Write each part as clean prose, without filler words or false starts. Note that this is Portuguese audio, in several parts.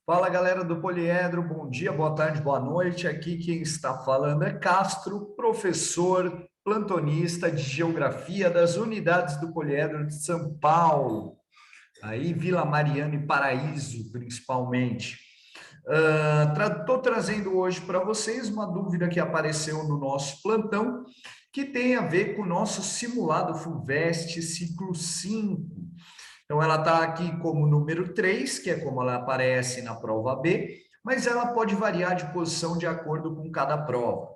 Fala galera do Poliedro, bom dia, boa tarde, boa noite. Aqui quem está falando é Castro, professor plantonista de Geografia das unidades do Poliedro de São Paulo, aí Vila Mariana e Paraíso, principalmente. Estou trazendo hoje para vocês uma dúvida que apareceu no nosso plantão, que tem a ver com o nosso simulado FUVEST ciclo 5. Então, ela está aqui como número 3, que é como ela aparece na prova B, mas ela pode variar de posição de acordo com cada prova.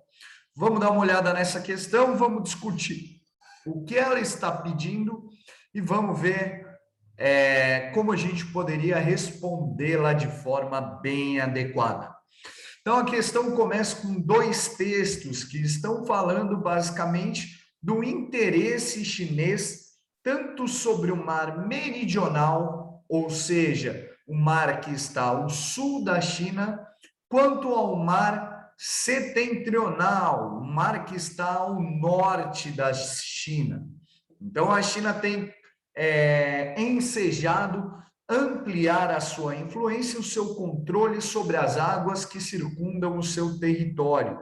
Vamos dar uma olhada nessa questão, vamos discutir o que ela está pedindo e vamos ver como a gente poderia respondê-la de forma bem adequada. Então, a questão começa com dois textos que estão falando basicamente do interesse chinês tanto sobre o mar meridional, ou seja, o mar que está ao sul da China, quanto ao mar setentrional, o mar que está ao norte da China. Então, a China tem ensejado ampliar a sua influência e o seu controle sobre as águas que circundam o seu território.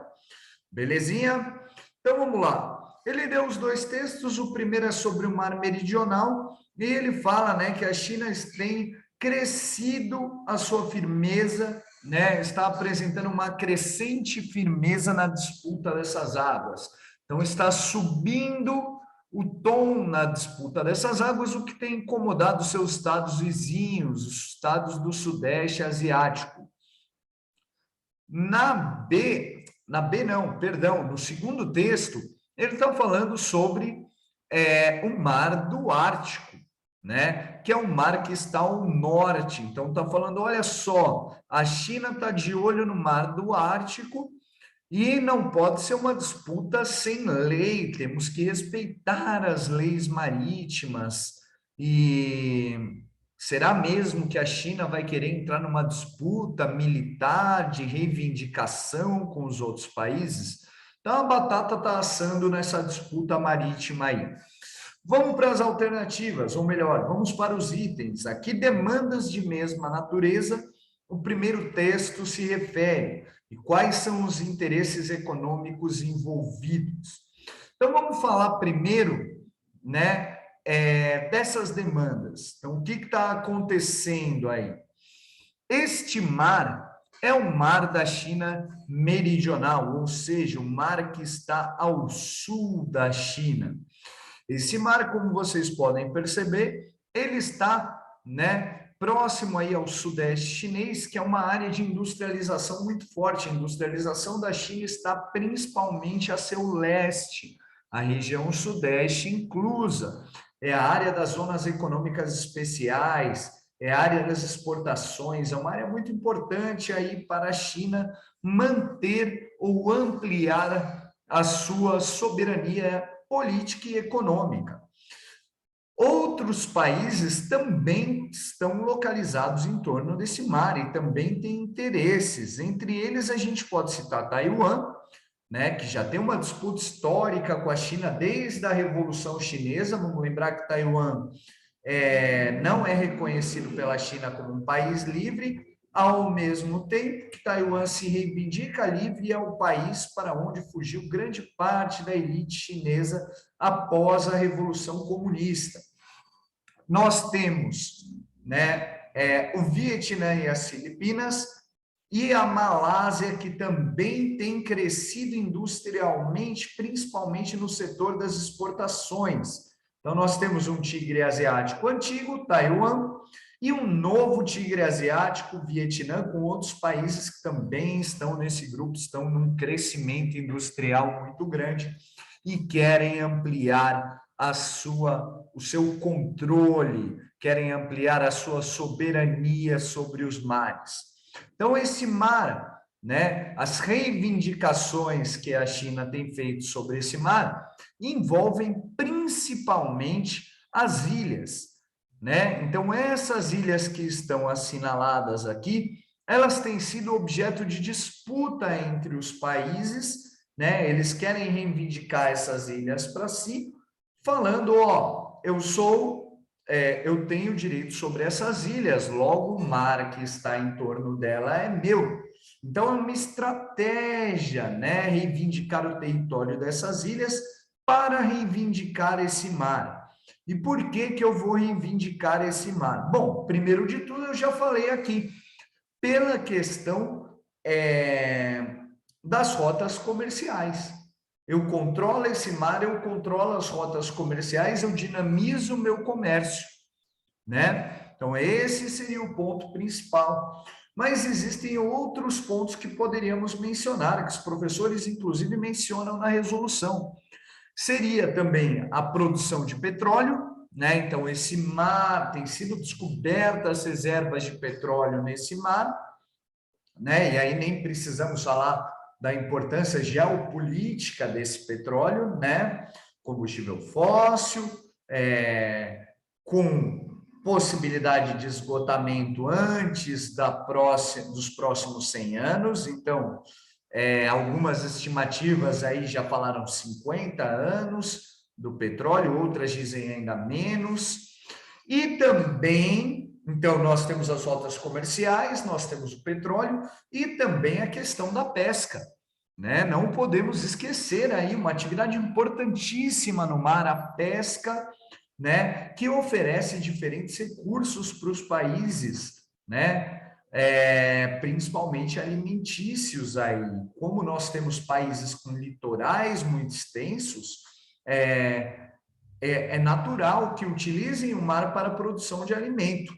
Belezinha? Então vamos lá. Ele deu os dois textos, o primeiro é sobre o Mar Meridional, e ele fala, né, que a China tem crescido a sua firmeza, né, está apresentando uma crescente firmeza na disputa dessas águas. Então está subindo o tom na disputa dessas águas, o que tem incomodado os seus estados vizinhos, os estados do Sudeste Asiático. Na B não, perdão, no segundo texto, ele está falando sobre o mar do Ártico, né? Que é um mar que está ao norte. Então, está falando, olha só, a China está de olho no mar do Ártico e não pode ser uma disputa sem lei, temos que respeitar as leis marítimas. E será mesmo que a China vai querer entrar numa disputa militar de reivindicação com os outros países? Então a batata está assando nessa disputa marítima aí. Vamos para as alternativas, ou melhor, vamos para os itens. Aqui, demandas de mesma natureza, o primeiro texto se refere. E quais são os interesses econômicos envolvidos? Então, vamos falar primeiro, né, dessas demandas. Então, o que está acontecendo aí? Este mar é o mar da China meridional, ou seja, o mar que está ao sul da China. Esse mar, como vocês podem perceber, ele está, né, próximo aí ao sudeste chinês, que é uma área de industrialização muito forte. A industrialização da China está principalmente a seu leste, a região sudeste inclusa. É a área das zonas econômicas especiais, é a área das exportações, é uma área muito importante aí para a China manter ou ampliar a sua soberania política e econômica. Outros países também estão localizados em torno desse mar e também têm interesses. Entre eles, a gente pode citar Taiwan, né, que já tem uma disputa histórica com a China desde a Revolução Chinesa. Vamos lembrar que Taiwan não é reconhecido pela China como um país livre, ao mesmo tempo que Taiwan se reivindica livre e é o país para onde fugiu grande parte da elite chinesa após a Revolução Comunista. Nós temos, né, o Vietnã e as Filipinas e a Malásia, que também tem crescido industrialmente, principalmente no setor das exportações. Então, nós temos um tigre asiático antigo, Taiwan, e um novo tigre asiático, Vietnã, com outros países que também estão nesse grupo, estão num crescimento industrial muito grande e querem ampliar o seu controle, querem ampliar a sua soberania sobre os mares. Então, esse mar, né, as reivindicações que a China tem feito sobre esse mar envolvem principalmente as ilhas, né? Então, essas ilhas que estão assinaladas aqui, elas têm sido objeto de disputa entre os países, né? Eles querem reivindicar essas ilhas para si, falando, ó, eu sou eu tenho direito sobre essas ilhas, logo o mar que está em torno dela é meu. Então, é uma estratégia, né, reivindicar o território dessas ilhas para reivindicar esse mar. E por que que eu vou reivindicar esse mar? Bom, primeiro de tudo, eu já falei aqui, pela questão das rotas comerciais. Eu controlo esse mar, eu controlo as rotas comerciais, eu dinamizo o meu comércio, né? Então, esse seria o ponto principal. Mas existem outros pontos que poderíamos mencionar, que os professores, inclusive, mencionam na resolução. Seria também a produção de petróleo, né? Então, esse mar, tem sido descobertas reservas de petróleo nesse mar, né? E aí nem precisamos falar da importância geopolítica desse petróleo, né? Combustível fóssil, com possibilidade de esgotamento antes dos próximos 100 anos. Então, algumas estimativas aí já falaram 50 anos do petróleo, outras dizem ainda menos. E também, então, nós temos as rotas comerciais, nós temos o petróleo e também a questão da pesca, né? Não podemos esquecer aí uma atividade importantíssima no mar, a pesca, né? Que oferece diferentes recursos para os países, né? Principalmente alimentícios aí. Como nós temos países com litorais muito extensos, é natural que utilizem o mar para a produção de alimento,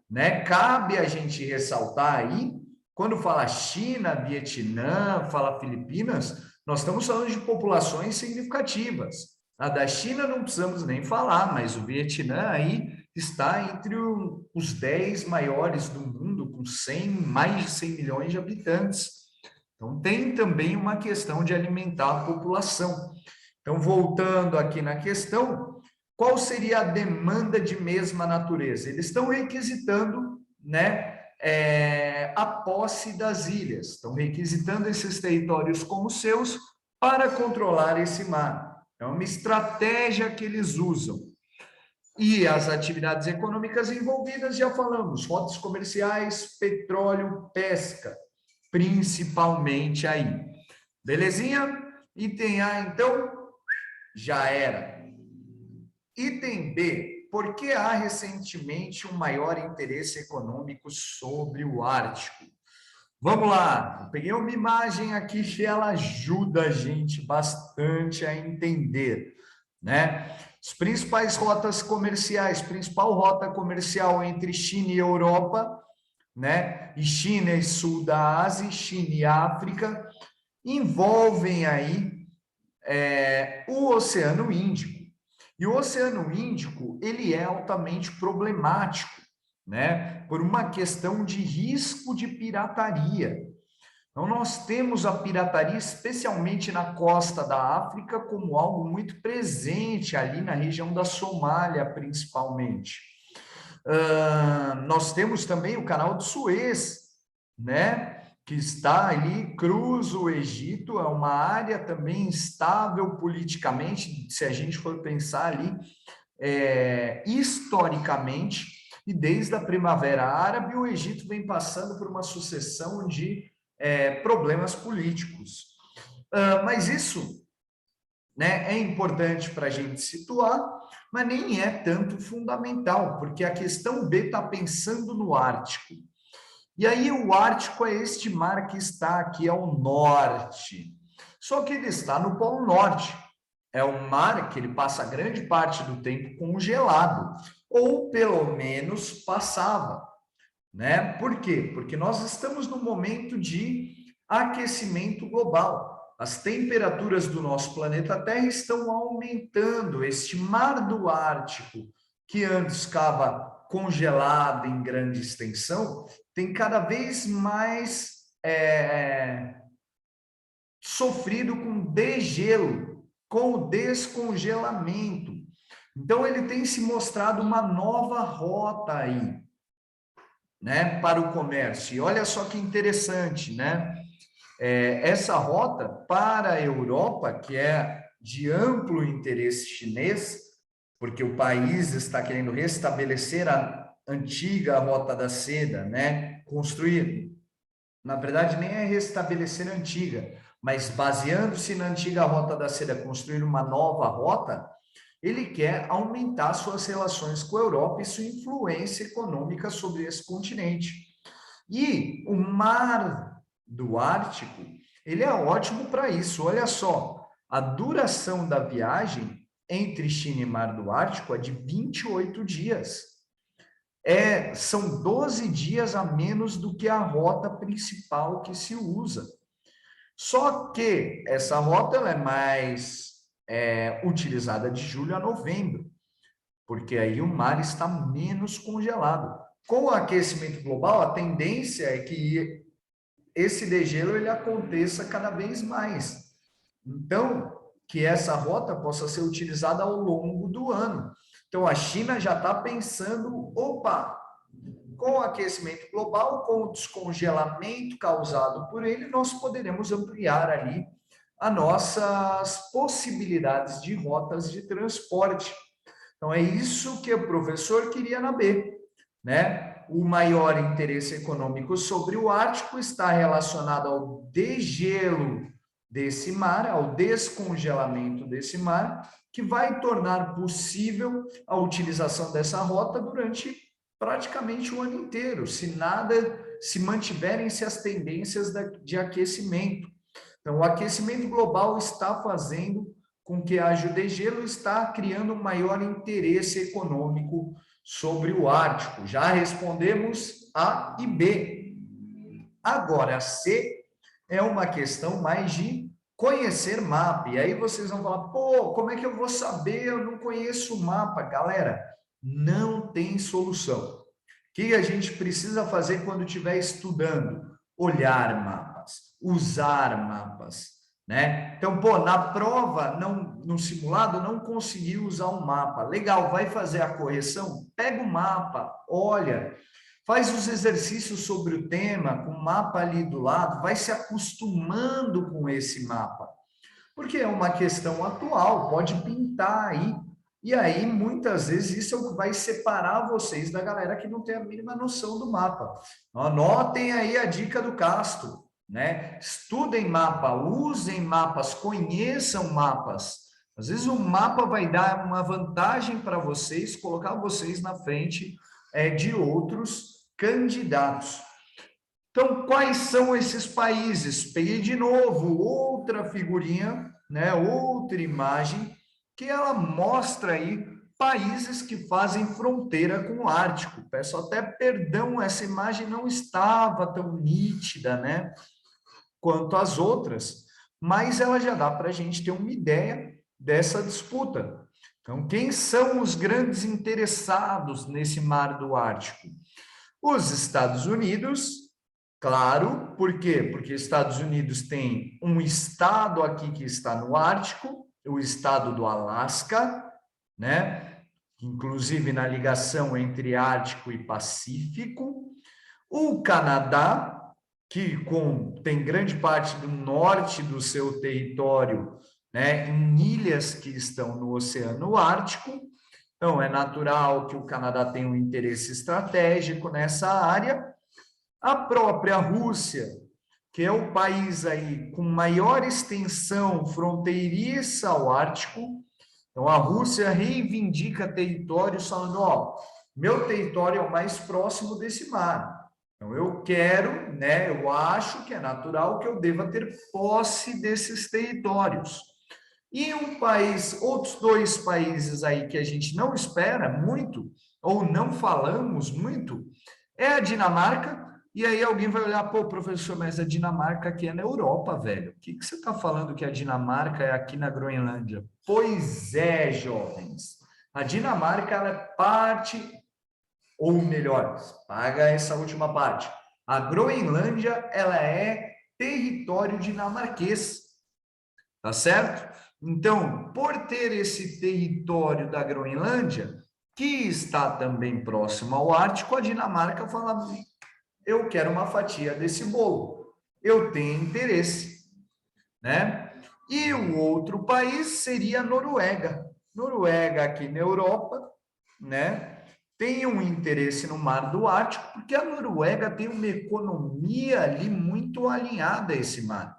né? Cabe a gente ressaltar aí, quando fala China, Vietnã, fala Filipinas, nós estamos falando de populações significativas. A da China não precisamos nem falar, mas o Vietnã aí está entre os 10 maiores do mundo, com mais de 100 milhões de habitantes. Então, tem também uma questão de alimentar a população. Então, voltando aqui na questão, qual seria a demanda de mesma natureza? Eles estão requisitando, né, a posse das ilhas, estão requisitando esses territórios como seus para controlar esse mar. É uma estratégia que eles usam. E as atividades econômicas envolvidas, já falamos, rotas comerciais, petróleo, pesca, principalmente aí. Belezinha? Item A, então, já era. Item B, por que há recentemente um maior interesse econômico sobre o Ártico? Vamos lá, eu peguei uma imagem aqui que ela ajuda a gente bastante a entender, né? As principais rotas comerciais, principal rota comercial entre China e Europa, né? E China e sul da Ásia, China e África, envolvem aí o Oceano Índico. E o Oceano Índico, ele é altamente problemático, né? Por uma questão de risco de pirataria. Então, nós temos a pirataria, especialmente na costa da África, como algo muito presente ali na região da Somália, principalmente. Nós temos também o Canal de Suez, né? Que está ali, cruza o Egito, é uma área também instável politicamente, se a gente for pensar ali, historicamente, e desde a Primavera Árabe, o Egito vem passando por uma sucessão de problemas políticos. Mas isso, né, é importante para a gente situar, mas nem é tanto fundamental, porque a questão B está pensando no Ártico. E aí o Ártico é este mar que está aqui ao norte. Só que ele está no Polo Norte. É um mar que ele passa grande parte do tempo congelado, ou pelo menos passava, né? Por quê? Porque nós estamos no momento de aquecimento global. As temperaturas do nosso planeta Terra estão aumentando. Este mar do Ártico, que antes ficava congelado em grande extensão, tem cada vez mais sofrido com degelo, com o descongelamento. Então, ele tem se mostrado uma nova rota aí, né, para o comércio. E olha só que interessante, né? Essa rota para a Europa, que é de amplo interesse chinês, porque o país está querendo restabelecer a antiga Rota da Seda, né? Construir, na verdade, nem é restabelecer a antiga, mas baseando-se na antiga Rota da Seda, construir uma nova rota, ele quer aumentar suas relações com a Europa e sua influência econômica sobre esse continente. E o mar do Ártico, ele é ótimo para isso. Olha só, a duração da viagem entre China e Mar do Ártico é de 28 dias. São 12 dias a menos do que a rota principal que se usa. Só que essa rota ela é mais utilizada de julho a novembro, porque aí o mar está menos congelado. Com o aquecimento global, a tendência é que esse degelo ele aconteça cada vez mais. Então, que essa rota possa ser utilizada ao longo do ano. Então, a China já está pensando, opa, com o aquecimento global, com o descongelamento causado por ele, nós poderemos ampliar ali as nossas possibilidades de rotas de transporte. Então, é isso que o professor queria na B, né? O maior interesse econômico sobre o Ártico está relacionado ao degelo desse mar, ao descongelamento desse mar, que vai tornar possível a utilização dessa rota durante praticamente o ano inteiro, se mantiverem-se as tendências de aquecimento. Então, o aquecimento global está fazendo com que haja o degelo, está criando um maior interesse econômico sobre o Ártico. Já respondemos A e B. Agora, C é uma questão mais de conhecer mapa. E aí vocês vão falar, pô, como é que eu vou saber? Eu não conheço o mapa. Galera, não tem solução. O que a gente precisa fazer quando estiver estudando? Olhar mapas, usar mapas, né? Então, pô, na prova, no simulado, não conseguiu usar um mapa. Legal, vai fazer a correção? Pega o mapa, olha, faz os exercícios sobre o tema, com o mapa ali do lado, vai se acostumando com esse mapa. Porque é uma questão atual, pode pintar aí. E aí, muitas vezes, isso é o que vai separar vocês da galera que não tem a mínima noção do mapa. Anotem aí a dica do Castro, né? Estudem mapa, usem mapas, conheçam mapas. Às vezes o mapa vai dar uma vantagem para vocês, colocar vocês na frente de outros candidatos. Então, quais são esses países? Peguei de novo outra figurinha, né? Outra imagem, que ela mostra aí países que fazem fronteira com o Ártico. Peço até perdão, essa imagem não estava tão nítida, né? Quanto as outras, mas ela já dá para a gente ter uma ideia dessa disputa. Então, quem são os grandes interessados nesse mar do Ártico? Os Estados Unidos, claro, por quê? Porque os Estados Unidos tem um estado aqui que está no Ártico, o estado do Alasca, né? Inclusive na ligação entre Ártico e Pacífico. O Canadá, que tem grande parte do norte do seu território, né, em ilhas que estão no Oceano Ártico. Então, é natural que o Canadá tenha um interesse estratégico nessa área. A própria Rússia, que é o país aí com maior extensão fronteiriça ao Ártico. Então, a Rússia reivindica territórios falando, ó, meu território é o mais próximo desse mar. Então, eu quero, né, eu acho que é natural que eu deva ter posse desses territórios. E outros dois países aí que a gente não espera muito, ou não falamos muito, é a Dinamarca. E aí alguém vai olhar, pô, professor, mas a Dinamarca aqui é na Europa, velho. O que você está falando que a Dinamarca é aqui na Groenlândia? Pois é, jovens. A Dinamarca ela é parte, ou melhor, paga essa última parte. A Groenlândia ela é território dinamarquês, tá certo? Então, por ter esse território da Groenlândia, que está também próximo ao Ártico, a Dinamarca fala, eu quero uma fatia desse bolo, eu tenho interesse, né? E o outro país seria a Noruega. Noruega aqui na Europa, né? Tem um interesse no Mar do Ártico, porque a Noruega tem uma economia ali muito alinhada a esse mar.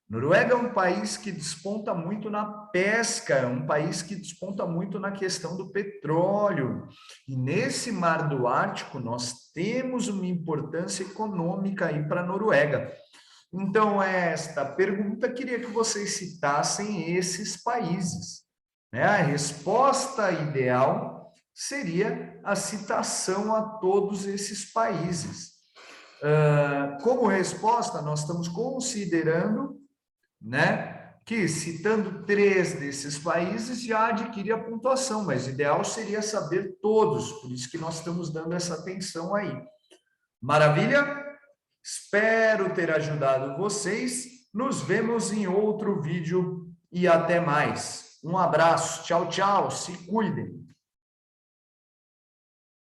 Noruega é um país que desponta muito na pesca, é um país que desponta muito na questão do petróleo. E nesse Mar do Ártico, nós temos uma importância econômica aí para a Noruega. Então, esta pergunta, queria que vocês citassem esses países, né? A resposta ideal seria a citação a todos esses países. Como resposta, nós estamos considerando, né, que citando 3 desses países já adquire a pontuação, mas o ideal seria saber todos, por isso que nós estamos dando essa atenção aí. Maravilha? Espero ter ajudado vocês. Nos vemos em outro vídeo e até mais. Um abraço. Tchau, tchau. Se cuidem.